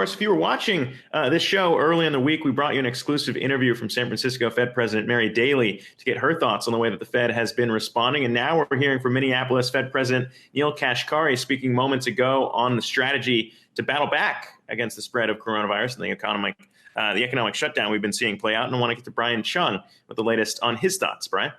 course, if you were watching this show early in the week, we brought you an exclusive interview from San Francisco Fed President Mary Daly to get her thoughts on the way that the Fed has been responding. And now we're hearing from Minneapolis Fed President Neel Kashkari speaking moments ago on the strategy to battle back against the spread of coronavirus and the economic shutdown we've been seeing play out. And I want to get to Brian Cheung with the latest on his thoughts. Brian?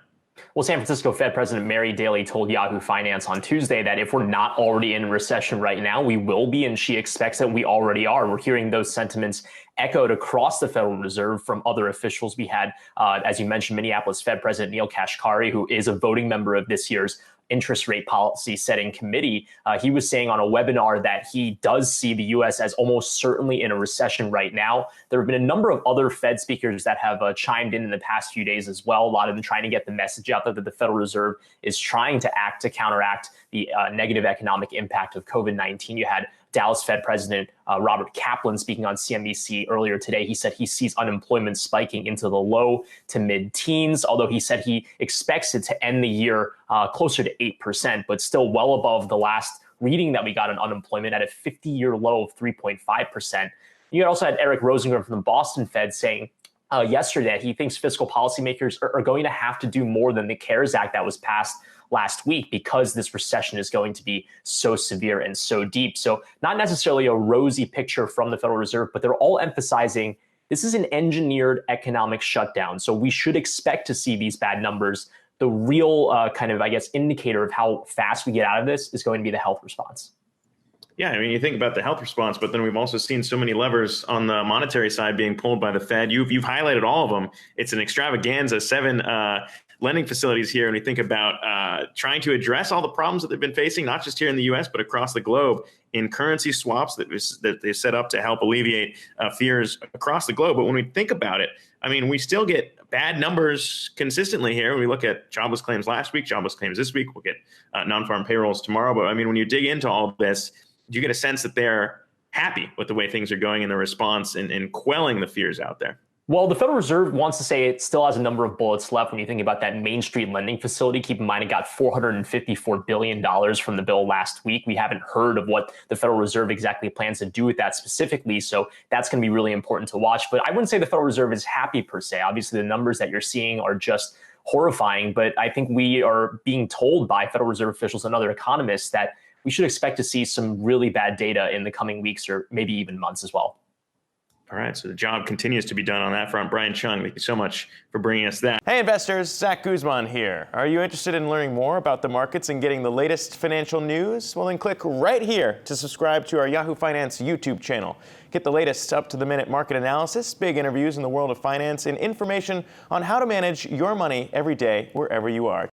Well, San Francisco Fed President Mary Daly told Yahoo Finance on Tuesday that if we're not already in recession right now, we will be, and she expects that we already are. We're hearing those sentiments echoed across the Federal Reserve from other officials. We had, as you mentioned, Minneapolis Fed President Neel Kashkari, who is a voting member of this year's interest rate policy setting committee. He was saying on a webinar that he does see the U.S. as almost certainly in a recession right now. There have been a number of other Fed speakers that have chimed in the past few days as well, a lot of them trying to get the message out there that the Federal Reserve is trying to act to counteract the negative economic impact of COVID-19. You had Dallas Fed President Robert Kaplan speaking on CNBC earlier today. He said he sees unemployment spiking into the low to mid-teens, although he said he expects it to end the year closer to 8%, but still well above the last reading that we got on unemployment at a 50-year low of 3.5%. You also had Eric Rosengren from the Boston Fed saying yesterday he thinks fiscal policymakers are going to have to do more than the CARES Act that was passed last week because this recession is going to be so severe and so deep. So not necessarily a rosy picture from the Federal Reserve, but they're all emphasizing this is an engineered economic shutdown. So we should expect to see these bad numbers. The real indicator of how fast we get out of this is going to be the health response. Yeah, I mean, you think about the health response, but then we've also seen so many levers on the monetary side being pulled by the Fed. You've highlighted all of them. It's an extravaganza, 7 lending facilities here. And we think about trying to address all the problems that they've been facing, not just here in the U.S., but across the globe in currency swaps that they've set up to help alleviate fears across the globe. But when we think about it, I mean, we still get bad numbers consistently here. When we look at jobless claims last week, jobless claims this week, we'll get non-farm payrolls tomorrow. But I mean, when you dig into all of this, you get a sense that they're happy with the way things are going in the response and quelling the fears out there. Well, the Federal Reserve wants to say it still has a number of bullets left. When you think about that Main Street lending facility, keep in mind it got $454 billion from the bill last week. We haven't heard of what the Federal Reserve exactly plans to do with that specifically. So that's going to be really important to watch. But I wouldn't say the Federal Reserve is happy per se. Obviously, the numbers that you're seeing are just horrifying. But I think we are being told by Federal Reserve officials and other economists that we should expect to see some really bad data in the coming weeks or maybe even months as well. All right, so the job continues to be done on that front. Brian Cheung, thank you so much for bringing us that. Hey investors, Zach Guzman here. Are you interested in learning more about the markets and getting the latest financial news? Well, then click right here to subscribe to our Yahoo Finance YouTube channel. Get the latest up-to-the-minute market analysis, big interviews in the world of finance, and information on how to manage your money every day wherever you are.